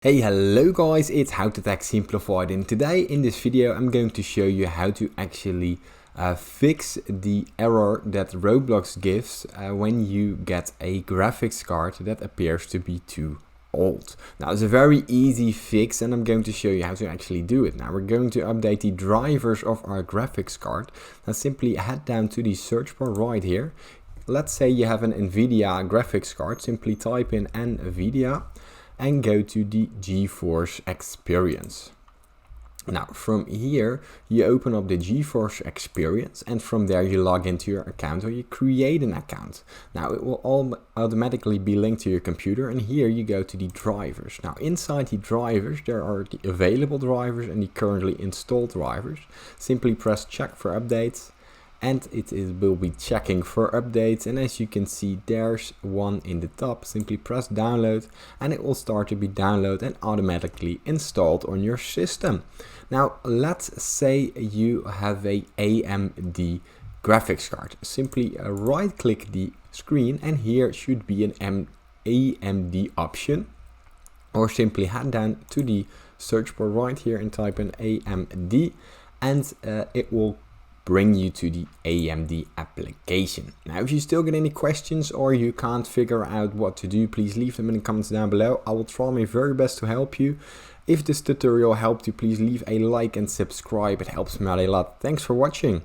Hey, hello guys, it's How to Tech Simplified, and today in this video I'm going to show you how to actually fix the error that Roblox gives when you get a graphics card that appears to be too old. Now it's a very easy fix and I'm going to show you how to actually do it. Now we're going to update the drivers of our graphics card. Now simply head down to the search bar right here. Let's say you have an NVIDIA graphics card, simply type in NVIDIA and go to the GeForce Experience. Now from here you open up the GeForce Experience and from there you log into your account or you create an account. Now it will all automatically be linked to your computer, and here you go to the drivers. Now inside the drivers there are the available drivers and the currently installed drivers. Simply press check for updates and will be checking for updates, and as you can see there's one in the top. Simply press download and it will start to be downloaded and automatically installed on your system. Now let's say you have a AMD graphics card. Simply right click the screen and here should be an AMD option, or simply head down to the search bar right here and type in AMD and it will bring you to the AMD application. Now if you still get any questions or you can't figure out what to do, please leave them in the comments down below. I will try my very best to help you. If this tutorial helped you, please leave a like and subscribe. It helps me out a lot. Thanks for watching.